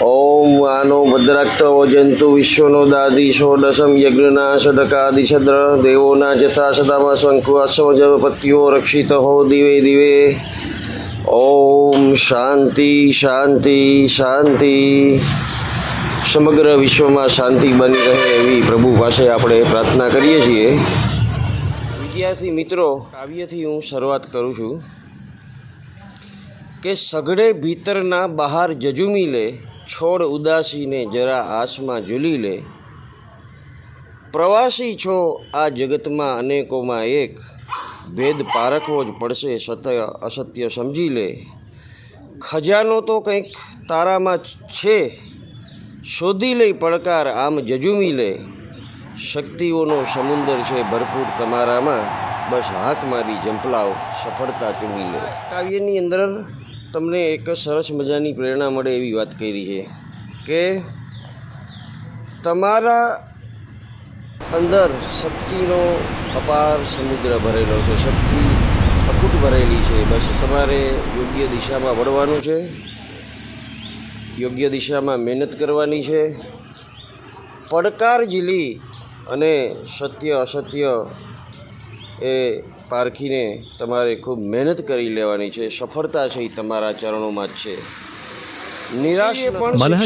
ઓમ આનો ભદ્રાક્તો જંતુ વિશ્વનો દાદી ષોડશમ યજ્ઞના ષડકાદિછદ્ર દેવોના જથા સદામાં શંકુ અસવજવ પત્યો રક્ષિત હો દિવે દિવે. ઓમ શાંતિ શાંતિ શાંતિ. સમગ્ર વિશ્વમાં શાંતિ બની રહે એવી પ્રભુ પાસે આપણે પ્રાર્થના કરીએ છીએ. વિદ્યાર્થી મિત્રો, કાવ્યથી હું શરૂઆત કરું છું કે સઘળે ભીતરના બહાર જજુમી લે, છોડ ઉદાસીને જરા આસમાં ઝૂલી લે. પ્રવાસી છો આ જગતમાં અનેકોમાં એક, ભેદ પારખવો જ પડશે સત્ય અસત્ય સમજી લે. ખજાનો તો કંઈક તારામાં છે, શોધી લઈ પડકાર આમ જજુમી લે. શક્તિઓનો સમુદર છે ભરપૂર તમારામાં, બસ હાથ મારી ઝંપલાવ સફળતા ચૂમી લે. કાવ્યની અંદર તમને એક સરસ મજાની પ્રેરણા મળે એવી વાત કરી છે કે તમારા અંદર શક્તિનો અપાર સમુદ્ર ભરેલો છે, શક્તિ અકૂટ ભરેલી છે. બસ તમારે યોગ્ય દિશામાં વળવાનું છે, યોગ્ય દિશામાં મહેનત કરવાની છે. પડકાર ઝીલી અને સત્ય અસત્ય એ પારખીને તમારે ખૂબ મહેનત કરી લેવાની છે. સફળતા છે એ તમારા ચરણોમાં જ છે. નિરાશ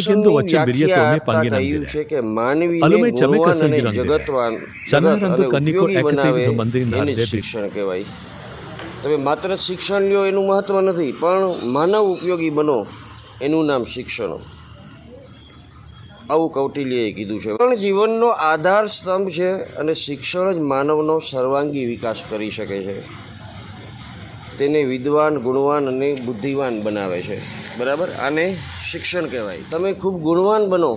કહ્યું છે કે માનવીને ગુણવાન અને જગતવાન અને ઉપયોગી બનાવે એને જ શિક્ષણ કહેવાય. તમે માત્ર શિક્ષણ લ્યો એનું મહત્ત્વ નથી, પણ માનવ ઉપયોગી બનો એનું નામ શિક્ષણ. આવું કૌટિલ્યએ કીધું છે. પણ જીવનનો આધાર સ્તંભ છે અને શિક્ષણ જ માનવનો સર્વાંગી વિકાસ કરી શકે છે. તેને વિદ્વાન, ગુણવાન અને બુદ્ધિવાન બનાવે છે. બરાબર, આને શિક્ષણ કહેવાય. તમે ખૂબ ગુણવાન બનો,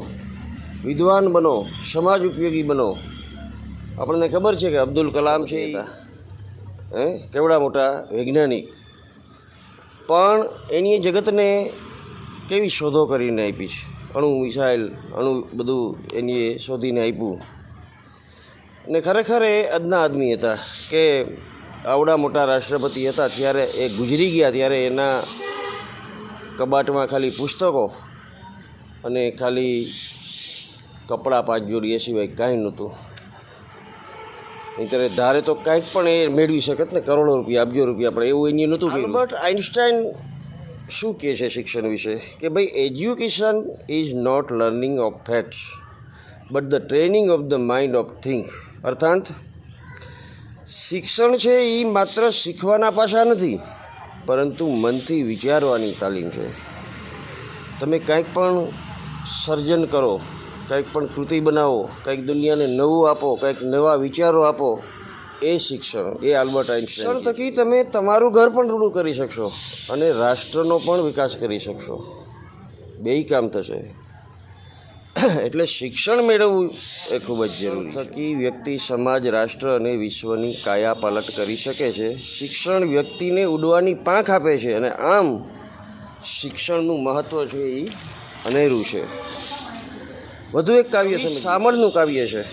વિદ્વાન બનો, સમાજ ઉપયોગી બનો. આપણને ખબર છે કે અબ્દુલ કલામ છે કેવડા મોટા વૈજ્ઞાનિક, પણ એની જગતને કેવી શોધો કરીને આપી છે. અણુ મિસાઇલ, અણુ બધું એની શોધીને આપ્યું. ને ખરેખર એ અદના આદમી હતા કે આવડા મોટા રાષ્ટ્રપતિ હતા ત્યારે એ ગુજરી ગયા ત્યારે એના કબાટમાં ખાલી પુસ્તકો અને ખાલી કપડાં પાંચ જોડી, એ સિવાય કાંઈ નહોતું. અત્યારે ધારે તો કાંઈક પણ એ મેળવી શકત ને, કરોડો રૂપિયા, અબજો રૂપિયા, પણ એવું એની નહોતું. આલ્બર્ટ આઇન્સ્ટાઈન શું કહે છે શિક્ષણ વિશે કે ભાઈ, education is not learning of facts but the training of the mind of think. અર્થાત શિક્ષણ છે એ માત્ર શીખવાના પાસા નથી, પરંતુ મનથી વિચારવાની તાલીમ છે. તમે કાંઈક પણ સર્જન કરો, કંઈક પણ કૃતિ બનાવો, કંઈક દુનિયાને નવું આપો, કંઈક નવા વિચારો આપો, એ શિક્ષણ. એ આલ્બર્ટ આઇન્સ્ટાઈન. શિક્ષણ થકી તમે તમારું ઘર પણ રૂડું કરી શકશો અને રાષ્ટ્રનો પણ વિકાસ કરી શકશો. બેય કામ થશે. એટલે શિક્ષણ મેળવવું એ ખૂબ જ જરૂરી. થકી વ્યક્તિ, સમાજ, રાષ્ટ્ર અને વિશ્વની કાયા પલટ કરી શકે છે. શિક્ષણ વ્યક્તિને ઉડવાની પાંખ આપે છે અને આમ શિક્ષણનું મહત્ત્વ છે એ અનેરું છે. વધુ એક કાવ્ય છે, શામળનું કાવ્ય છે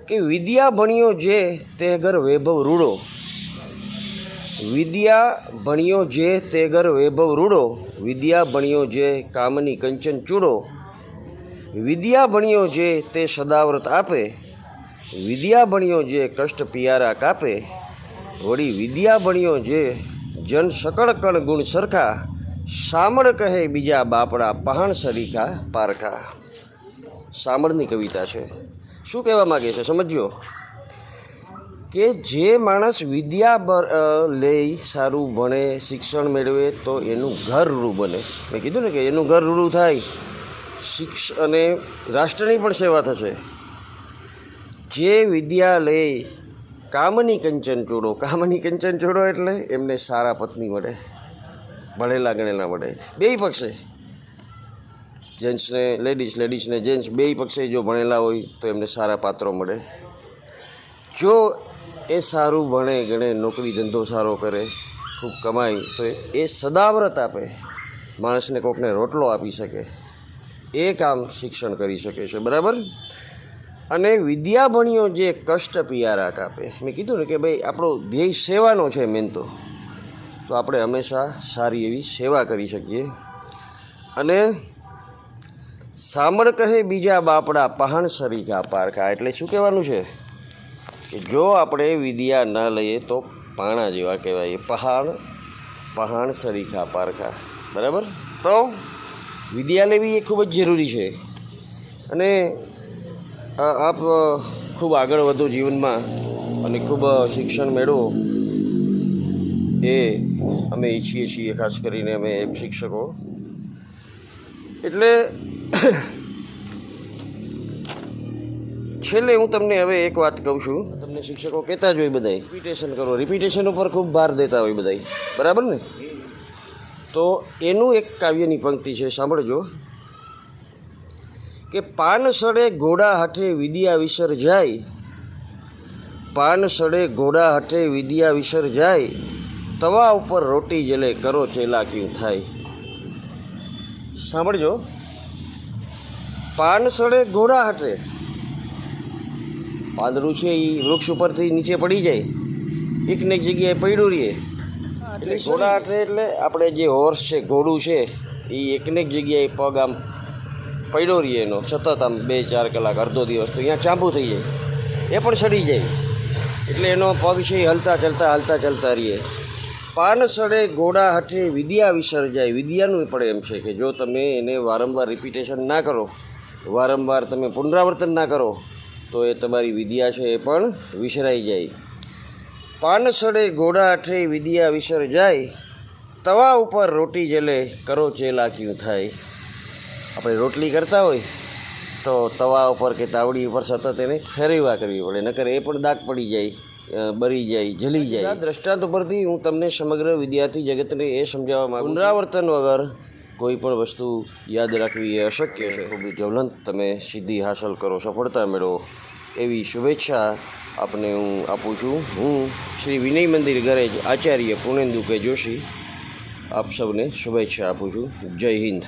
કે વિદ્યા ભણ્યો જે તે ઘર વૈભવ રૂડો. વિદ્યા ભણ્યો જે તે ઘર વૈભવ રૂડો, વિદ્યા ભણ્યો જે કામની કંચન ચૂડો. વિદ્યા ભણ્યો જે તે સદાવ્રત આપે, વિદ્યા ભણ્યો જે કષ્ટ પિયારા કાપે. વળી વિદ્યા ભણ્યો જે જન સકળ કણ ગુણ સરખા, શામળ કહે બીજા બાપડા પહાણ સરીખા પારખા. શામળની કવિતા છે. શું કહેવા માગે છે સમજ્યો કે જે માણસ વિદ્યા લે, સારું ભણે, શિક્ષણ મેળવે તો એનું ઘર રૂડું બને. મેં કીધું ને કે એનું ઘર રૂડું થાય, અને રાષ્ટ્રની પણ સેવા થશે. જે વિદ્યા લે કામની કંચન ચોડો. કામની કંચન ચોડો એટલે એમને સારા પત્ની મળે, ભણેલા ગણેલા મળે. બેય પક્ષે, જેન્ટ્સને લેડીઝ, લેડીઝને જેન્ટ્સ, બેય પક્ષે જો ભણેલા હોય તો એમને સારા પાત્રો મળે. જો એ સારું ભણે ગણે, નોકરી ધંધો સારો કરે, ખૂબ કમાય, તો એ સદાવ્રત આપે, માણસને કોકને રોટલો આપી શકે. એ કામ શિક્ષણ કરી શકે છે. બરાબર. અને વિદ્યા ભણ્યો જે કષ્ટ પિયારા કાપે. મેં કીધું ને કે ભાઈ આપણો ધ્યેય સેવાનો છે મેન તો. તો આપણે હંમેશા સારી એવી સેવા કરી શકીએ. અને સામળ કહે બીજા બાપડા પહાણ સરીખા પારખા, એટલે શું કહેવાનું છે કે જો આપણે વિદ્યા ન લઈએ તો પાણા જેવા કહેવાય. પહાણ સરીખા પારખા, બરાબર. તો વિદ્યા લેવી એ ખૂબ જ જરૂરી છે. અને આપ ખૂબ આગળ વધો જીવનમાં અને ખૂબ શિક્ષણ મેળવો એ અમે ઈચ્છીએ છીએ, ખાસ કરીને અમે શિક્ષકો. એટલે છેલ્લે હું તમને હવે એક વાત કહું છું. તમને શિક્ષકો કહેતા જ હોય બધાય, રિપીટેશન કરો. રિપીટેશન ઉપર ખૂબ ભાર દેતા હોય બધાય, બરાબર ને? તો એનું એક કાવ્યની પંક્તિ છે, સાંભળજો કે પાન સડે ઘોડા હાથે વિદ્યા વિસર જાય, પાન સડે ઘોડા હાથે વિદ્યા વિસર જાય, તવા ઉપર રોટી જલે કરો ચેલા ક્યું થાય. સાંભળજો, પાન સડે ઘોડા હાથે, પાંદડું છે એ વૃક્ષ ઉપરથી નીચે પડી જાય, એકને એક જગ્યાએ પડ્યું રહીએ. એટલે ઘોડા હાથે એટલે આપણે જે હોર્સ છે, ઘોડું છે, એ એકને એક જગ્યાએ પગ આમ પડ્યો રહીએ એનો સતત આમ 2-4 કલાક, અડધો દિવસ, તો અહીંયા ચાંપુ થઈ જાય, એ પણ સડી જાય. એટલે એનો પગ છે એ હલતા ચાલતા રહીએ. પાન સડે ઘોડા હાથે વિદ્યા વિસર જાય. વિદ્યાનું પણ એમ છે કે જો તમે એને વારંવાર રિપીટેશન ના કરો, વારંવાર તમે પુનરાવર્તન ના કરો, તો એ તમારી વિદ્યા છે એ પણ વિસરાઈ જાય. પાન સડે ઘોડા હાથે વિદ્યા વિસર જાય, તવા ઉપર રોટી જલે કરો ચેલા ક્યું થાય. આપણે રોટલી કરતા હોય તો તવા ઉપર કે તાવડી ઉપર સતત એને ફેરવ્યા કરવી પડે, નકર એ પણ દાગ પડી જાય, બરી જાય, જલી જાય. આ દ્રષ્ટાંત ઉપરથી હું તમને સમગ્ર વિદ્યાર્થી જગતને એ સમજાવવા માંગુ, પુનરાવર્તન વગર કોઈ પણ વસ્તુ યાદ રાખવી એ અશક્ય છે. ખૂબ જ્વલંત તમે સિદ્ધિ હાંસલ કરો, સફળતા મેળવો, એવી શુભેચ્છા આપને હું આપું છું. હું શ્રી વિનય મંદિર ગરેજ આચાર્ય પૂર્ણેન્દુ કે જોશી આપ સૌને શુભેચ્છા આપું છું. જય હિન્દ.